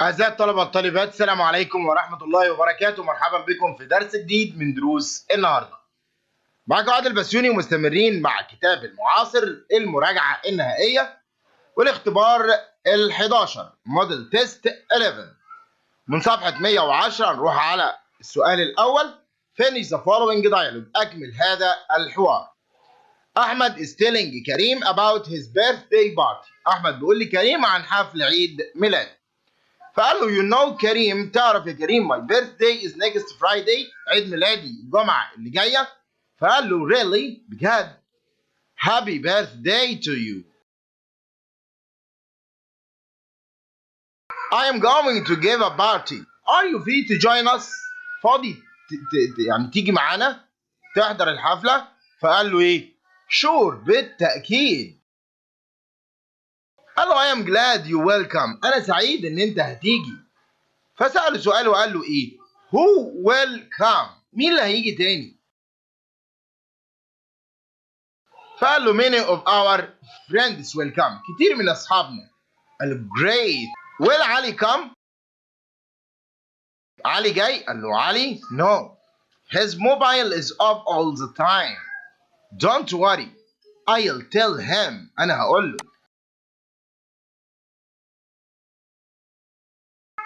أعزائي الطلبة والطالبات، السلام عليكم ورحمة الله وبركاته. مرحبا بكم في درس جديد من دروس النهارده. معاكم عادل بسيونى ومستمرين مع كتاب المعاصر، المراجعة النهائية والاختبار ال11 موديل تيست 11 من صفحة 110. نروح على السؤال الأول. Finish the following dialogue. أكمل هذا الحوار. أحمد is telling كريم about his birthday party. أحمد بيقول لكريم عن حفل عيد ميلاد. فقال له you know كريم، تعرف يا كريم my birthday is next Friday، عيد ميلادي الجمعة اللي جاية. فقال له really بجد happy birthday to you. I am going to give a party. Are you free to join us؟ فاضي يعني تيجي معانا تحضر الحفلة؟ فقال له ايه؟ sure بالتأكيد. قال له I am glad you welcome، أنا سعيد إن أنت هتيجي. فسأله سؤال وقال له إيه؟ who will come؟ مين اللي هيجي تاني؟ فقال له many of our friends will come، كتير من أصحابنا. قال له great. will علي come؟ علي جاي؟ قال له علي no. his mobile is off all the time. don't worry I'll tell him، أنا هقول له.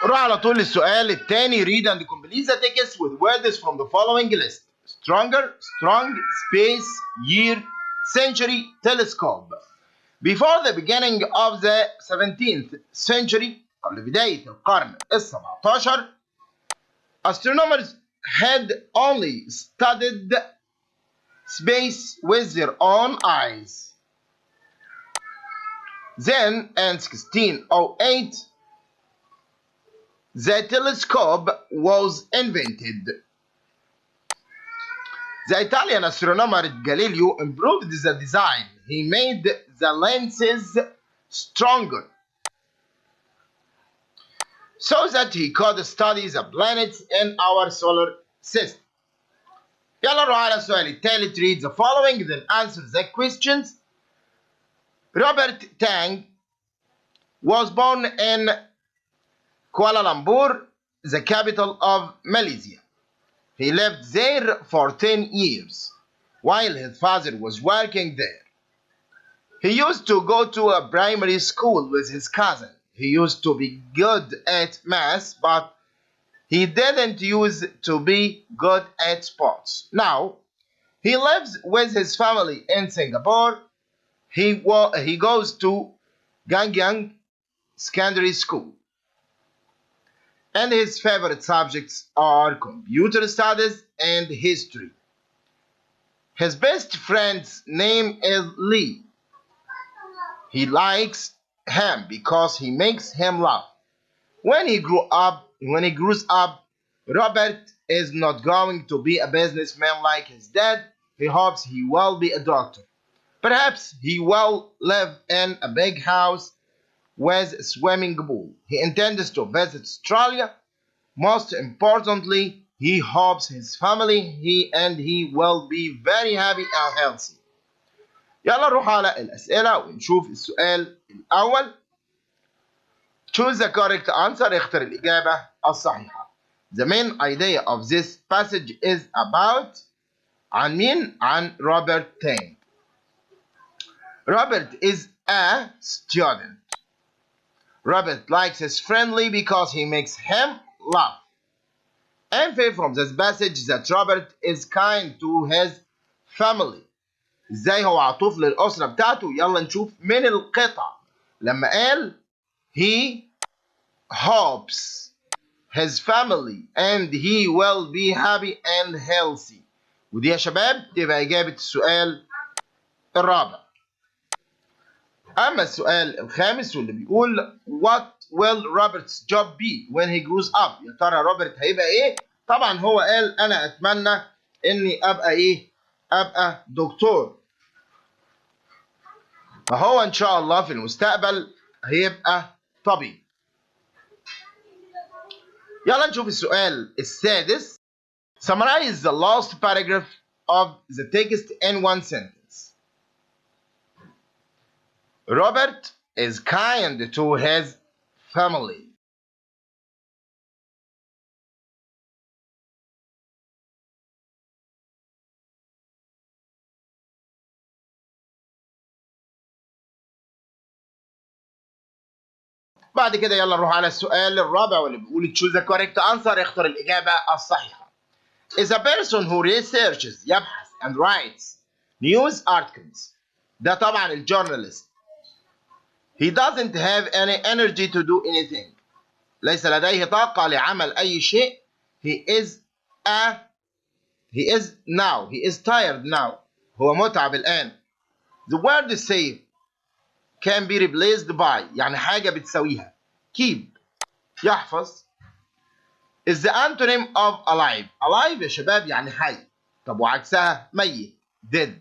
روح على طول للسؤال الثاني. read and complete the text with words from the following list. stronger, strong, space, year, century, telescope. Before the beginning of the 17th century، قبل بداية القرن ال17، astronomers had only studied space with their own eyes. Then in 1608 the telescope was invented. The Italian astronomer Galileo improved the design. He made the lenses stronger so that he could study the planets in our solar system. يلا نروح على السؤال الثالث. read the following then answer the questions. Robert Tang was born in Kuala Lumpur, the capital of Malaysia. He lived there for 10 years while his father was working there. He used to go to a primary school with his cousin. He used to be good at math, but he didn't used to be good at sports. Now, he lives with his family in Singapore. He goes to Gangyang Secondary School. And his favorite subjects are computer studies and history. His best friend's name is Lee. He likes him because he makes him laugh. When he grows up, Robert is not going to be a businessman like his dad. He hopes he will be a doctor. Perhaps he will live in a big house with a swimming pool. He intends to visit Australia. Most importantly, he hopes his family he will be very happy and healthy. يلا نروح على الأسئلة ونشوف السؤال الأول. Choose the correct answer. اختر الإجابة الصحيحة. The main idea of this passage is about عن مين؟ عن Robert Tang. Robert is a student. Robert likes his friendly because he makes him laugh. Infer from this passage that Robert is kind to his family. ازاي هو عطوف للأسرة بتاعته؟ يلا نشوف من القطع. لما قال he hopes his family and he will be happy and healthy. ودي يا شباب تبقى إجابة السؤال الرابع. أما السؤال الخامس واللي بيقول what will Robert's job be when he grows up؟ يا ترى روبرت هيبقى إيه؟ طبعا هو قال أنا أتمنى إني أبقى إيه؟ أبقى دكتور. فهو إن شاء الله في المستقبل هيبقى طبيب. يلا نشوف السؤال السادس. Summarize the last paragraph of the text in one sentence. Robert is kind to his family. بعد كده يلا نروح على السؤال الرابع واللي بيقول choose the correct answer. اختر الإجابة الصحيحة. is a person who researches يبحث and writes news articles. ده طبعا الجورناليست. he doesn't have any energy to do anything. ليس لديه طاقة لعمل أي شيء. he is tired now. هو متعب الآن. the word save can be replaced by يعني حاجة بتساويها keep يحفظ. is the antonym of alive. alive يا شباب يعني حي. طب وعكسها ميت dead.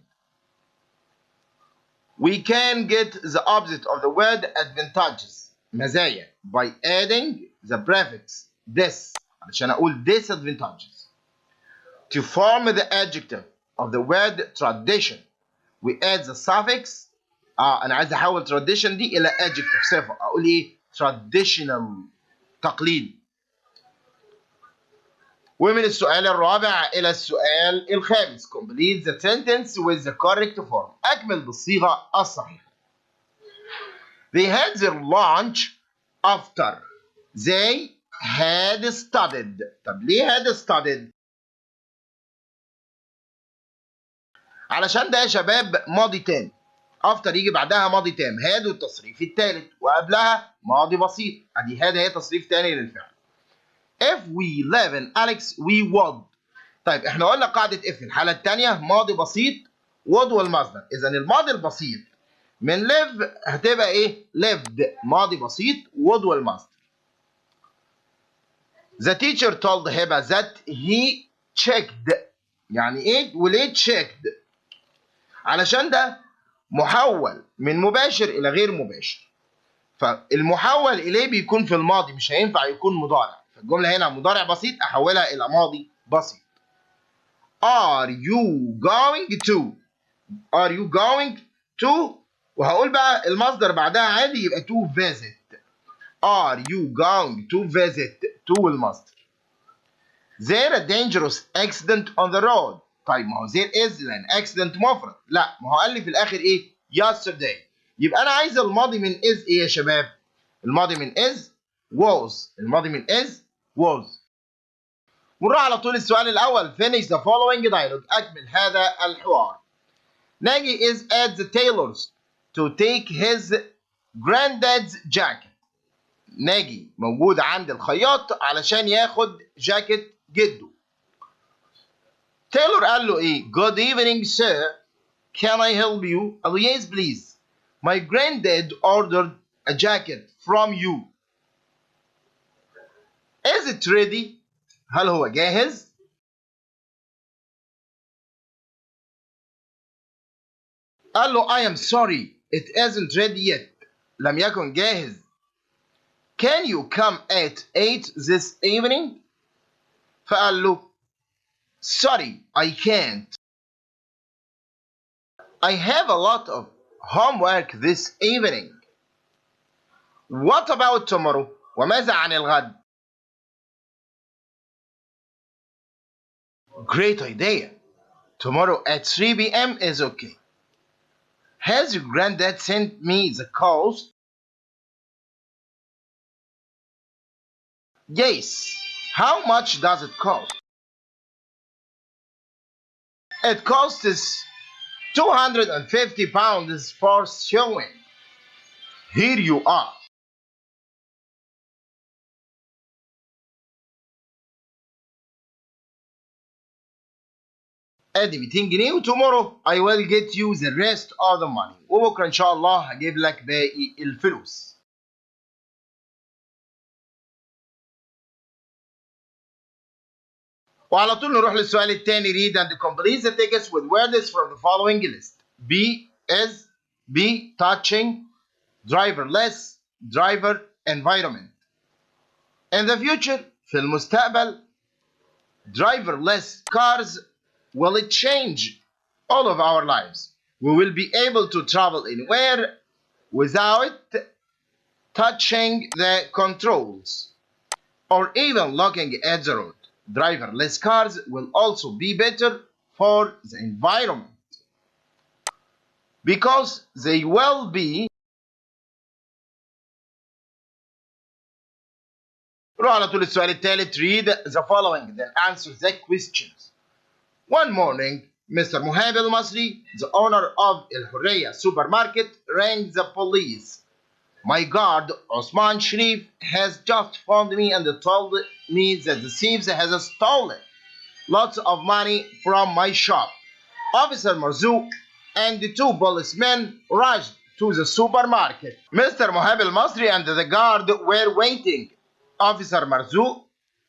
we can get the opposite of the word advantages مزايا by adding the prefix this علشان أقول disadvantages. to form the adjective of the word tradition we add the suffix أنا عايز أحول tradition دي إلى adjective صفة. أقول إيه؟ traditional تقليد. ومن السؤال الرابع إلى السؤال الخامس complete the sentence with the correct form. أكمل بالصيغة الصحيحة. they had their lunch after they had studied. طب ليه had studied؟ علشان ده يا شباب ماضي تام. after يجي بعدها ماضي تام. had والتصريف الثالث وقبلها ماضي بسيط. ادي had هي تصريف ثاني للفعل. if we live in Alex we would. طيب احنا قلنا قاعدة if الحالة الثانية ماضي بسيط would والمصدر. إذا الماضي البسيط من live هتبقى إيه؟ lived ماضي بسيط would والمصدر. The teacher told Heba that he checked. يعني إيه؟ وليه checked؟ علشان ده محول من مباشر إلى غير مباشر. فالمحول إليه بيكون في الماضي مش هينفع يكون مضارع. فالجملة هنا مضارع بسيط أحولها إلى ماضي بسيط. Are you going to؟ Are you going to؟ وهقول بقى المصدر بعدها عادي يبقى to visit. Are you going to visit؟ to المصدر. There a dangerous accident on the road. طيب ما هو there is لأن accident مفرد. لا ما هو قال لي في الآخر إيه؟ yesterday. يبقى أنا عايز الماضي من is إيه يا شباب؟ الماضي من is was. الماضي من is was. ونروح على طول السؤال الأول. finish the following dialogue. أكمل هذا الحوار. Nagy is at the tailor's to take his granddad's jacket. ناجي موجود عند الخياط علشان ياخد جاكيت جده. تايلور قال له ايه؟ Good evening sir. Can I help you? قال له yes please. My granddad ordered a jacket from you. Is it ready? هل هو جاهز؟ قال له I am sorry. It isn't ready yet. لم يكن جاهز. Can you come at 8 this evening? فقال له sorry I can't. I have a lot of homework this evening. What about tomorrow? وماذا عن الغد? Great idea. Tomorrow at 3 p.m. is okay. Has your granddad sent me the cost? Yes. How much does it cost? It costs 250 pounds for sewing. Here you are. ادي 200 جنيه وتومورو I will get you the rest of the money. وبكره ان شاء الله هجيب لك باقي الفلوس. وعلى طول نروح للسؤال الثاني. read and complete the text with words from the following list. be, is, be, touching, driverless, driver, environment. In the future في المستقبل driverless cars will change all of our lives. We will be able to travel anywhere without touching the controls or even looking at the road. Driverless cars will also be better for the environment because they will be روح على طول السؤال الثالث. Read the following then answer the questions. One morning, Mr. Mohab al-Masri, the owner of الحرية supermarket, rang the police. My guard, Osman Sharif, has just found me and told me that the thieves has stolen lots of money from my shop. Officer Marzouk and the two policemen rushed to the supermarket. Mr. Mohab al-Masri and the guard were waiting. Officer Marzouk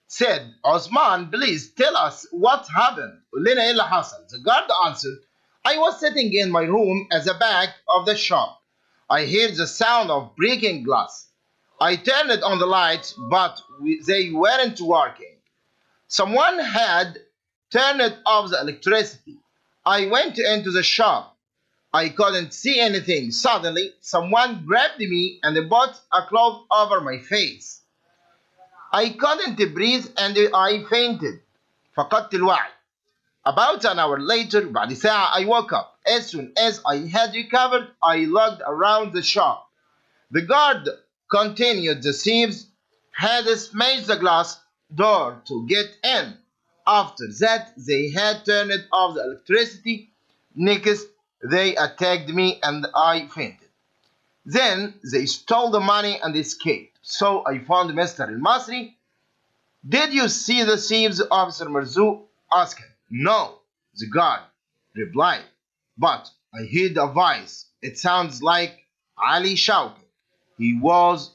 said, Osman, please tell us what happened. قول لنا ايه اللي حصل. The guard answered, I was sitting in my room at the back of the shop. I heard the sound of breaking glass. I turned on the lights, but they weren't working. Someone had turned off the electricity. I went into the shop. I couldn't see anything. Suddenly, someone grabbed me and put a cloth over my face. I couldn't breathe and I fainted. فقدت الوعي. About an hour later, بعد ساعة, I woke up. As soon as I had recovered, I looked around the shop. The guard continued. The thieves had smashed the glass door to get in. After that, they had turned off the electricity. Next, they attacked me and I fainted. Then they stole the money and escaped. So I found Mr. al-Masri. Did you see the thieves? Officer Marzouk asked him. No, the guard replied. But I heard a voice. It sounds like Ali shouted. He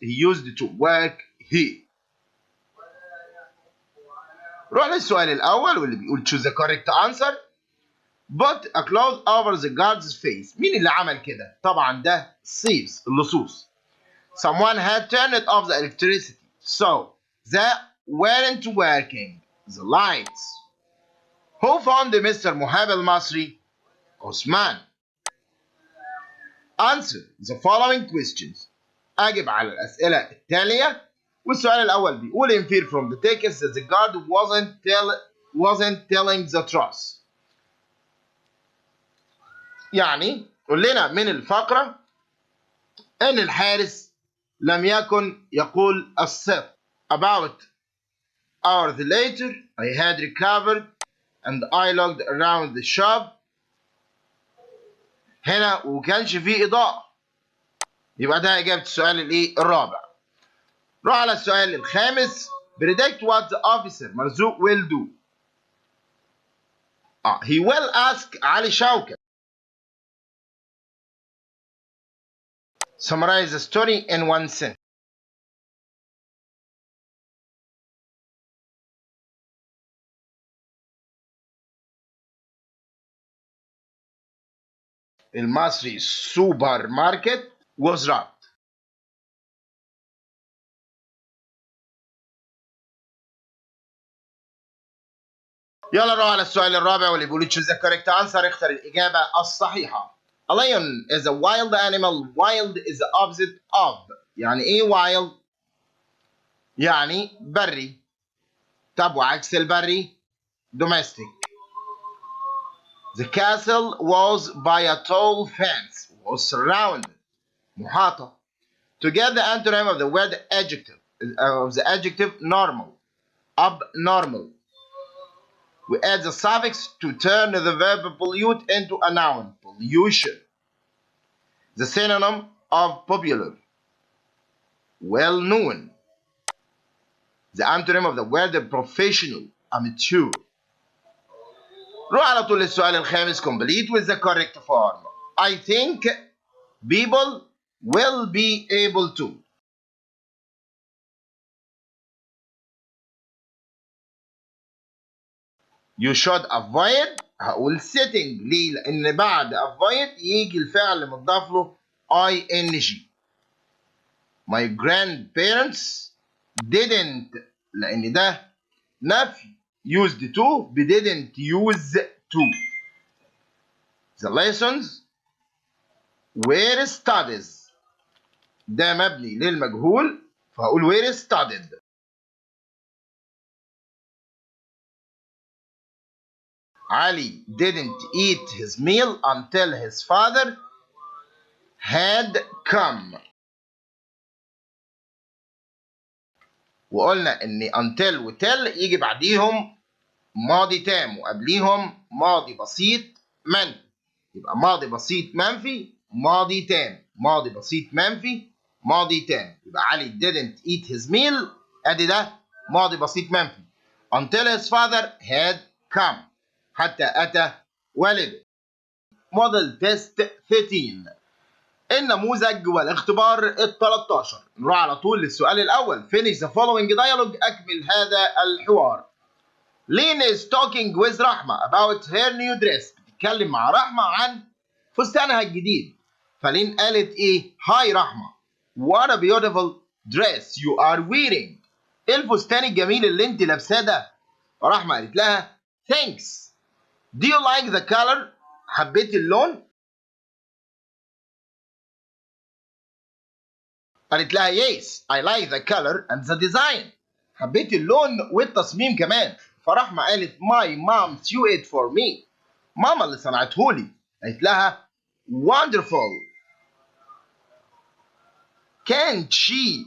used to work here. روح للسؤال الأول واللي بيقول choose the correct answer. Put a cloth over the guard's face. مين اللي عمل كده؟ طبعا ده thieves اللصوص. Someone had turned off the electricity. So they weren't working. The lights. Who found Mr. Mohab al-Masri? Osman. Answer the following questions. أجب على الأسئلة التالية. والسؤال الأول بيقول infer from the text that the guard wasn't telling the truth. يعني قول لنا من الفقرة أن الحارس لم يكن يقول الصدق. About hours later, I had recovered and I looked around the shop. هنا وكانش فيه إضاءة. يبقى ده إجابة السؤال الرابع. روح على السؤال الخامس. Predict what the officer Marzouk will do. He will ask Ali Shaukat. Summarize the story in one sentence. المصري supermarket was robbed. يلا نروح على السؤال الرابع واللي بيقول choose the correct answer. اختر الإجابة الصحيحة. A lion is a wild animal. Wild is the opposite of. يعني إيه wild؟ يعني بري. طب وعكس البري؟ domestic. The castle was by a tall fence. Was surrounded. محاطة. To get the antonym of the word adjective, of the adjective normal, abnormal, we add the suffix to turn the verb pollute into a noun, pollution. The synonym of popular, well known. The antonym of the word professional, amateur. روح على طول للسؤال الخامس. complete with the correct form. I think people will be able to. You should avoid. هقول sitting. ليه؟ لأن بعد avoid يجي الفعل مضاف له ing. My grandparents didn't. لأن ده نفي. used to didn't use to. The lessons were studies. ده مبني للمجهول فهقول were studied. Ali didn't eat his meal until his father had come. وقلنا ان until و till يجي بعديهم ماضي تام وقبليهم ماضي بسيط منفي. يبقى ماضي بسيط منفي ماضي تام، ماضي بسيط منفي ماضي تام. يبقى علي didn't eat his meal، ادي ده ماضي بسيط منفي. until his father had come، حتى اتى والده. موديل تيست 13، النموذج والاختبار ال13. نروح على طول للسؤال الاول. finish the following dialogue، اكمل هذا الحوار. Lynn is talking with رحمة about her new dress، بتتكلم مع رحمة عن فستانها الجديد. فلين قالت ايه؟ هاي رحمة، what a beautiful dress you are wearing، ايه الفستان الجميل اللي انت لابساه ده؟ رحمة قالت لها thanks. do you like the color، حبيت اللون؟ قالت لها yes I like the color and the design، حبيت اللون والتصميم كمان. فرحمة قالت my mom sewed it for me، ماما اللي صنعتهولي. قالت لها wonderful can't she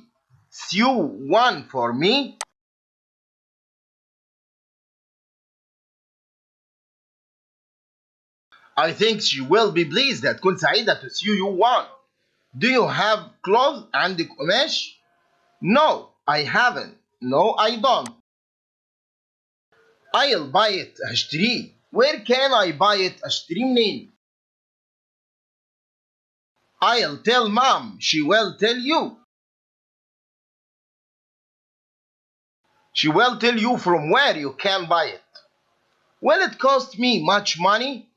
sew one for me؟ I think she will be pleased، هتكون سعيدة to sew you one. do you have clothes، عندك قماش؟ no I haven't. no I don't. I'll buy it، هشتريه. where can I buy it، اشتريه منين؟ I'll tell mom she will tell you. she will tell you from where you can buy it. will it cost me much money؟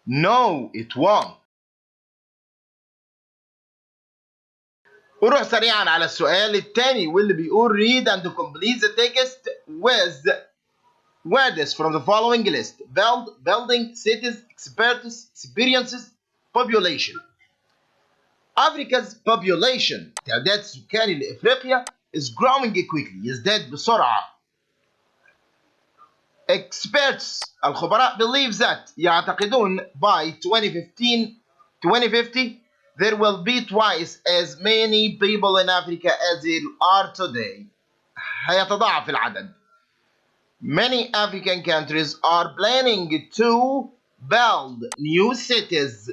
no it won't. وروح سريعا على السؤال الثاني واللي بيقول read and complete the text with words from the following list: building, cities, experts, experiences, population. Africa's population، تعداد السكاني لإفريقيا is growing quickly، يزداد بسرعة. experts، الخبراء believe that، يعتقدون by 2050 there will be twice as many people in Africa as there are today، هيتضاعف العدد. many African countries are planning to build new cities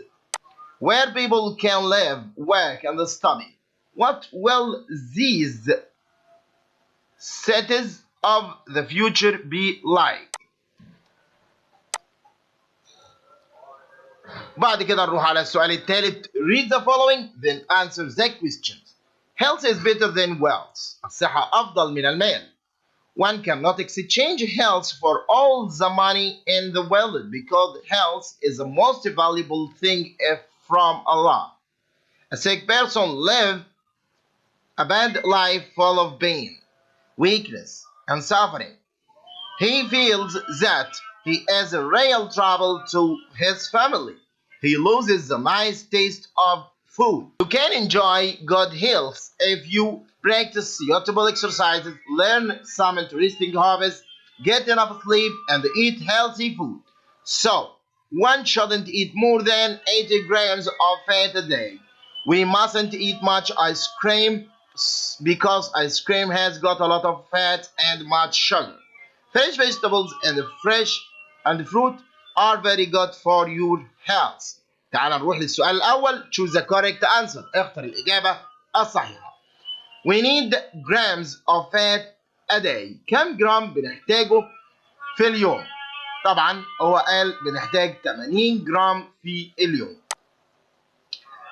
where people can live, work and study. what will these cities of the future be like؟ بعد كده نروح على السؤال الثالث. read the following then answer the questions. health is better than wealth، الصحة أفضل من المال. one cannot exchange health for all the money in the world because health is the most valuable thing from Allah. a sick person lives a bad life full of pain, weakness and suffering. he feels that he is a real trouble to his family. he loses the nice taste of food. you can enjoy good health if you practice suitable exercises, learn some interesting hobbies, get enough sleep, and eat healthy food. so, one shouldn't eat more than 80 grams of fat a day. we mustn't eat much ice cream because ice cream has got a lot of fat and much sugar. fresh vegetables and fruit are very good for your health. تعال نروح للسؤال الأول. choose the correct answer، اختر الإجابة الصحيحة. we need grams of fat a day، كم جرام بنحتاجه في اليوم؟ طبعا هو قال بنحتاج 80 جرام في اليوم.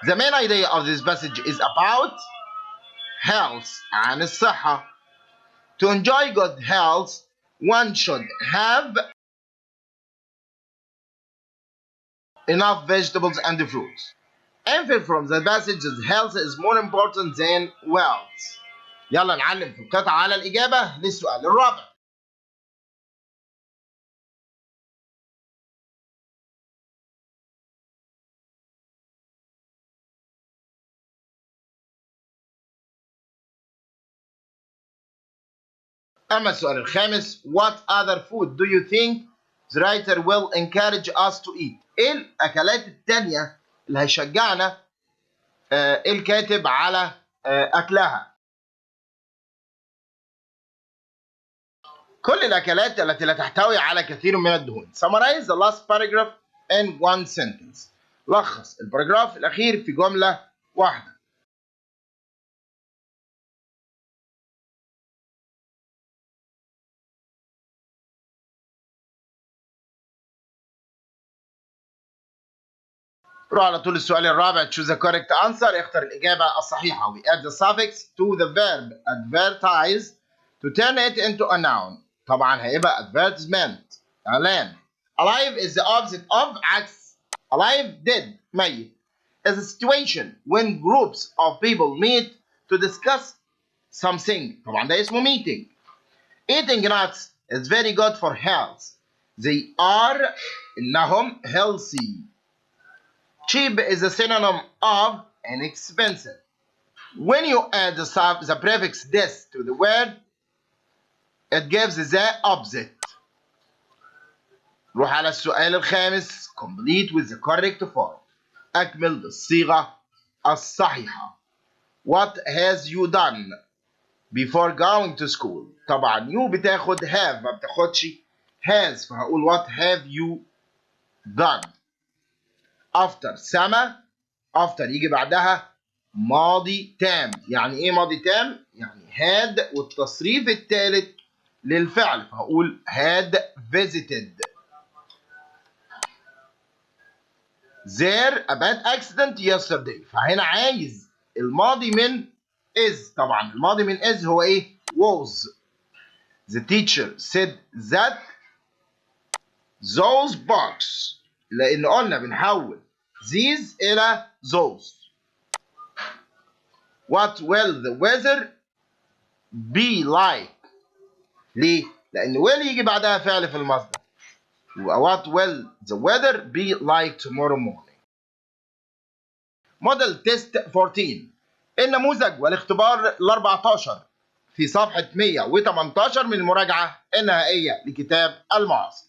the main idea of this passage is about health، عن الصحة. to enjoy good health one should have enough vegetables and fruits. infer from the passage that health is more important than wealth. يلا نعلم في القطعة على الإجابة للسؤال الرابع. أما السؤال الخامس: what other food do you think the writer will encourage us to eat؟ إيه الأكلات التانية اللي هيشجعنا الكاتب على أكلها؟ كل الأكلات التي لا تحتوي على كثير من الدهون. Summarize the last paragraph in one sentence. لخص الباراجراف الأخير في جملة واحدة. روح على طول السؤال الرابع. Choose the correct answer. اختر الإجابة الصحيحة. We add the suffix to the verb advertise to turn it into a noun. طبعا هيبقى advertisement. إعلان. Alive is the opposite of عكس alive dead ميت. Is a situation when groups of people meet to discuss something. طبعا ده اسمه meeting. Eating nuts is very good for health. They are إنهم healthy. Cheap is a synonym of inexpensive. When you add the prefix this to the word, it gives the opposite. روح على السؤال الخامس. Complete with the correct form. أكمل بالصيغة الصحيحة. What has you done before going to school؟ طبعا you بتاخد have ما بتاخدش has، فهقول what have you done. after سما after يجي بعدها ماضي تام. يعني ايه ماضي تام؟ يعني had والتصريف الثالث للفعل، فهقول had visited. there a bad accident yesterday. فهنا عايز الماضي من is. طبعا الماضي من is هو ايه؟ was. The teacher said that those books. لأن قلنا بنحول these إلى those. What will the weather be like؟ ليه؟ لأن will يجي بعدها فعل في المصدر. What will the weather be like tomorrow morning؟ موديل تيست 14. النموذج والاختبار ال 14 في صفحة 118 من المراجعة النهائية لكتاب المعاصر.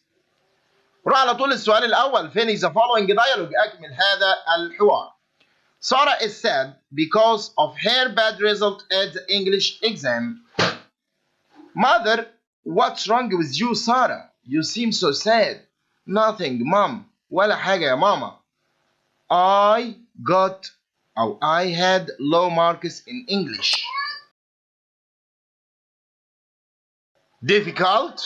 روح على طول السؤال الأول. Finish the following dialogue. أكمل هذا الحوار. Sarah is sad because of her bad result at the English exam. Mother, what's wrong with you, Sarah? You seem so sad. Nothing, Mom. ولا حاجة يا ماما. I had low marks in English. Difficult?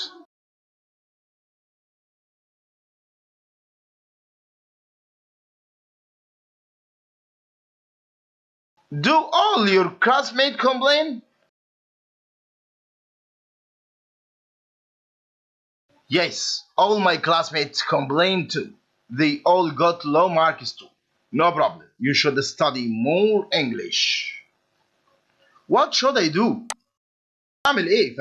Do all your classmates complain? Yes, all my classmates complain too. They all got low marks too. No problem. You should study more English. What should I do? أعمل إيه؟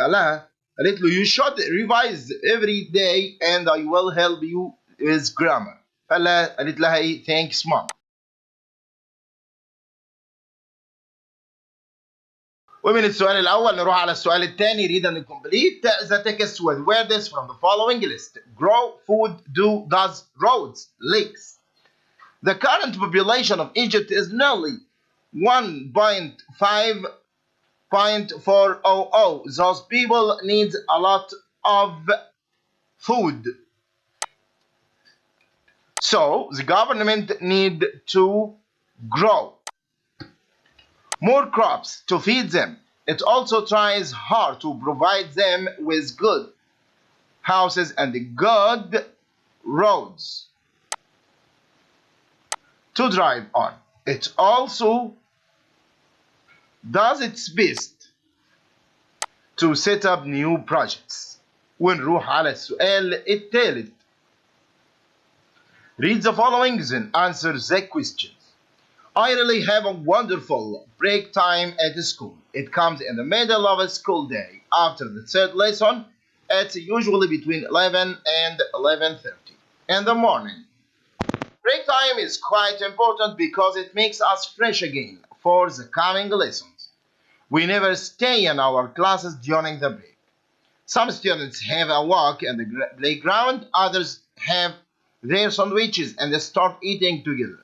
قالت له you should revise every day and I will help you with grammar. قالت لها إيه؟ thanks mom. ومن السؤال الأول نروح على السؤال الثاني. read and complete the text with words from the following list. Grow, food, do, does, roads, lakes. The current population of Egypt is nearly 1.400. Those people need a lot of food. So the government need to grow more crops to feed them. It also tries hard to provide them with good houses and good roads to drive on. It also does its best to set up new projects. ونروح على السؤال الثالث. Read the following and answer the questions. I really have a wonderful break time at school. It comes in the middle of a school day. After the third lesson, it's usually between 11 and 11:30 in the morning. Break time is quite important because it makes us fresh again for the coming lessons. We never stay in our classes during the break. Some students have a walk in the playground, others have their sandwiches and they start eating together.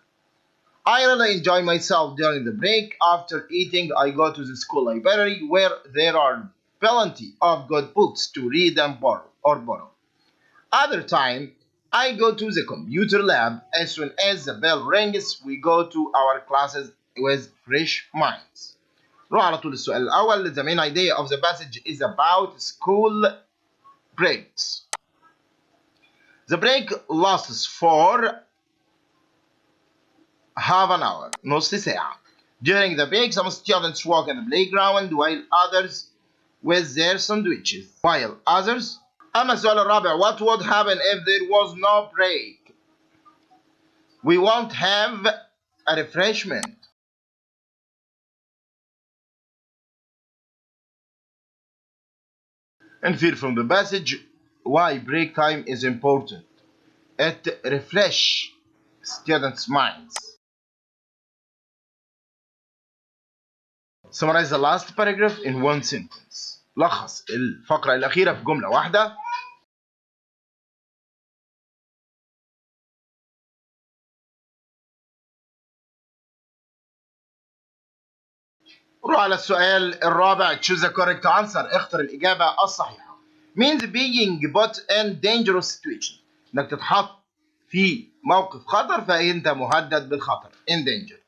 I really enjoy myself during the break. After eating, I go to the school library where there are plenty of good books to read and borrow. Other time, I go to the computer lab. As soon as the bell rings, we go to our classes with fresh minds. نروح على طول السؤال الأول. The main idea of the passage is about school breaks. The break lasts for half an hour, نص ساعة. During the break, some students walk on the playground while others with their sandwiches. أما السؤال الرابع, what would happen if there was no break? We won't have a refreshment. Infer from the passage why break time is important. It refreshes students' minds. Summarize the last paragraph in one sentence. لخص الفقرة الأخيرة في جملة واحدة. نروح على السؤال الرابع. Choose the correct answer. اختر الإجابة الصحيحة. Means being put in dangerous situation. إنك تتحط في موقف خطر فأنت مهدد بالخطر. In danger.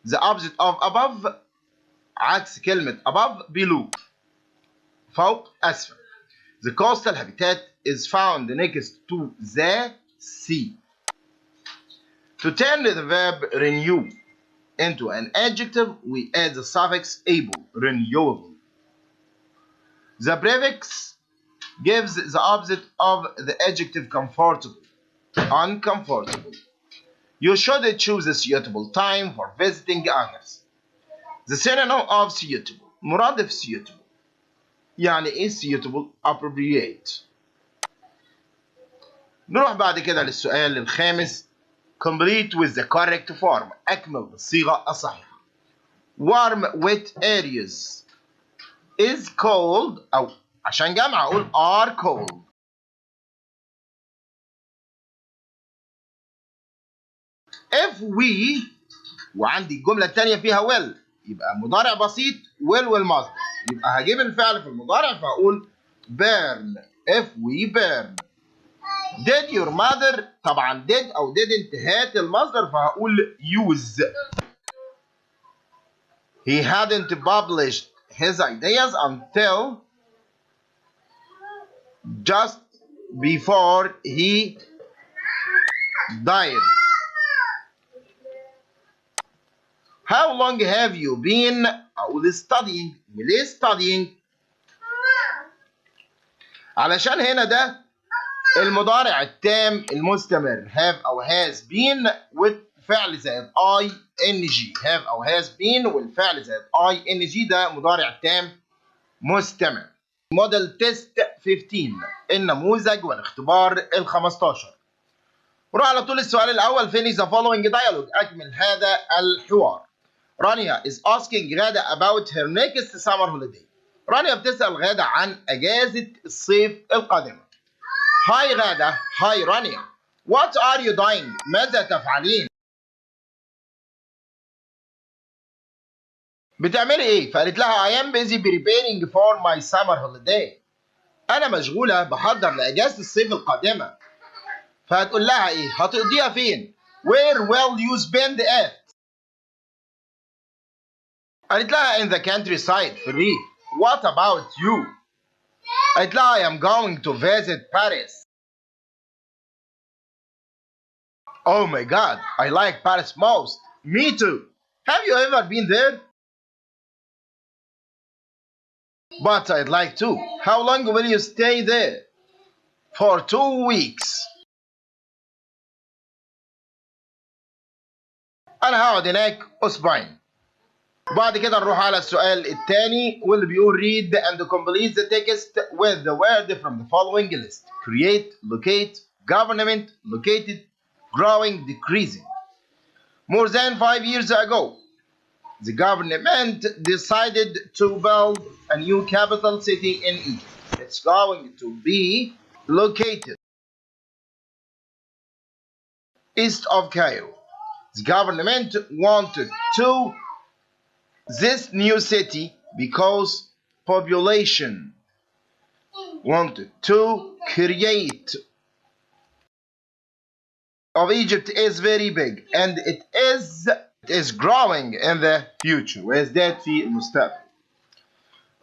The opposite of above. عكس كلمة above below. فوق أسفل. The coastal habitat is found next to the sea. To turn the verb renew into an adjective, we add the suffix able, renewable. The prefix gives the opposite of the adjective comfortable, uncomfortable. You should choose a suitable time for visiting others. The synonym of suitable, مرادف suitable. يعني ايه suitable؟ appropriate. نروح بعد كده للسؤال الخامس. Complete with the correct form. أكمل بالصيغة الصحيحة. Warm wet areas is cold أو عشان جمع أقول are cold. If we وعندي الجملة الثانية فيها will يبقى مضارع بسيط will والمصدر. يبقى هجيب الفعل في المضارع فأقول burn. If we burn. Did your mother طبعا did أو didn't هات المصدر فهقول use. He hadn't published his ideas until just before he died. How long have you been أقول studying. ليه studying؟ علشان هنا ده المضارع التام المستمر have أو has been والفعل زائد ing. have أو has been والفعل زائد ing ده مضارع تام مستمر. موديل تيست 15 النموذج والاختبار ال15. نروح على طول السؤال الأول. finish the following dialogue. أكمل هذا الحوار. رانيا is asking غادة about her next summer holiday. رانيا بتسأل غادة عن أجازة الصيف القادمة. هاي غادة. هاي رانيا. What are you doing؟ ماذا تفعلين؟ بتعملي إيه؟ فقالت لها I am busy preparing for my summer holiday. أنا مشغولة بحضر لأجازة الصيف القادمة. فهتقول لها إيه؟ هتقضيها فين؟ Where will you spend it؟ قالت لها in the countryside في الريف. What about you؟ قالت لها I am going to visit Paris. Oh my God, I like Paris most. Me too. Have you ever been there? But I'd like to. How long will you stay there? For 2 weeks. أنا هقعد هناك أسبوعين. بعد كده نروح على السؤال الثاني واللي بيقول read and complete the text with the word from the following list. Create, locate, government, located, growing, decreasing. More than 5 years ago, the government decided to build a new capital city in Egypt. It's going to be located east of Cairo. The government wanted to this new city because population wanted to create of Egypt is very big and it is growing in the future ويزداد في المستقبل.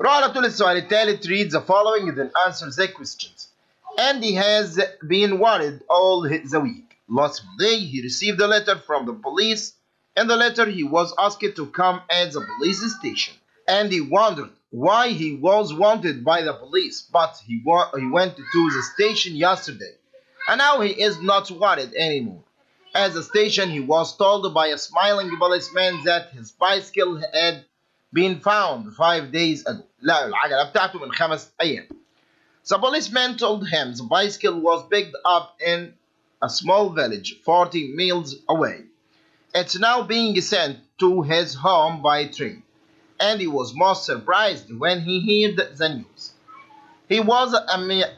روح على طول السؤال الثالث. read the following then answer the questions. Andy has been worried all the week. Last Monday he received a letter from the police. In the letter he was asked to come at the police station. Andy wondered why he was wanted by the police, but he went to the station yesterday and now he is not worried anymore. At the station he was told by a smiling policeman that his bicycle had been found 5 days ago. لقوا العجلة بتاعته من 5 أيام. The policeman told him the bicycle was picked up in a small village 40 miles away. It's now being sent to his home by train. And he was most surprised when he heard the news. He was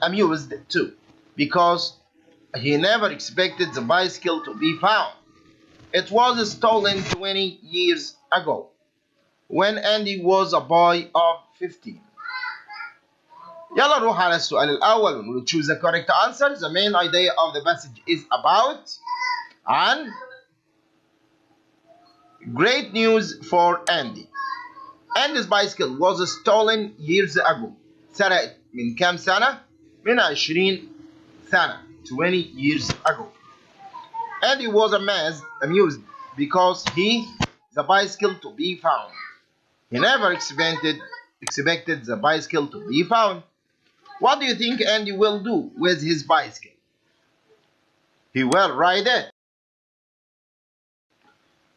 amused too, because he never expected the bicycle to be found. It was stolen 20 years ago, when Andy was a boy of 15. يلا نروح على السؤال الأول ونقول choose the correct answer. The main idea of the passage is about عن great news for Andy. Andy's bicycle was stolen years ago. سرقت من كام سنة؟ من 20 سنة. 20 years ago. Andy was amused because the bicycle to be found. He never expected the bicycle to be found. What do you think Andy will do with his bicycle? He will ride it.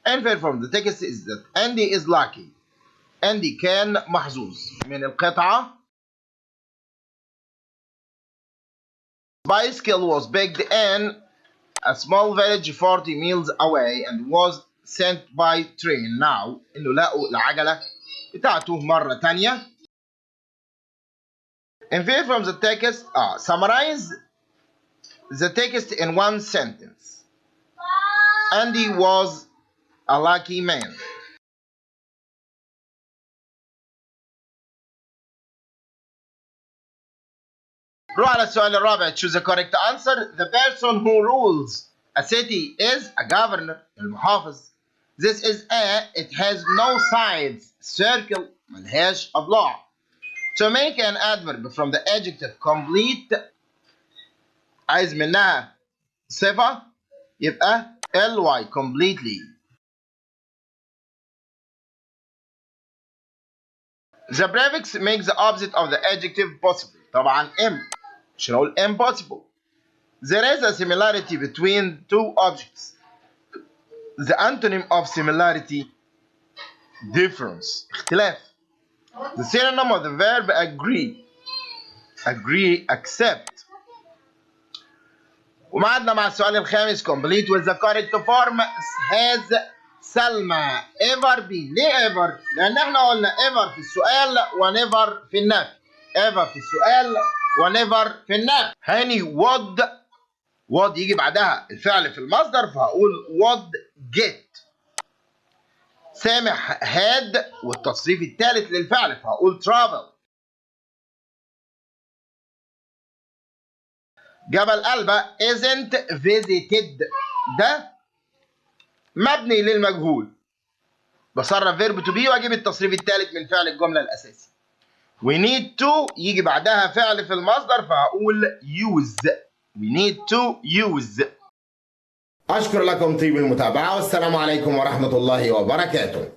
Infer from the text is that Andy is lucky. Andy كان محظوظ. من القطعة bicycle was picked in a small village 40 miles away and was sent by train. Now إنه لقوا العجلة بتاعته مرة تانية. Infer from the text summarize the text in one sentence. Andy was a lucky man. روح على السؤال الرابع. choose the correct answer. The person who rules a city is a governor. المحافظ. This is it has no sides. Circle ملهاش أضلاع. To make an adverb from the adjective complete عايز منها صفة يبقى ly completely. The prefix makes the opposite of the adjective possible. طبعا مش هنقول impossible. There is a similarity between two objects. The antonym of similarity difference اختلاف. The synonym of the verb agree accept. ومعادنا مع السؤال الخامس. complete with the correct form has سلمى ever been. ليه ever؟ لأن احنا قلنا ever في السؤال ونيفر في النفي. ever في السؤال ونيفر في النفي. هاني would يجي بعدها الفعل في المصدر فهقول would get. سامح had والتصريف الثالث للفعل فهقول travel. جبل قلبة isn't visited. ده مبني للمجهول. بصرف فيرب تو بي واجيب التصريف الثالث من فعل الجملة الأساسي. we need to يجي بعدها فعل في المصدر فهقول use. we need to use. أشكر لكم طيب المتابعة والسلام عليكم ورحمة الله وبركاته.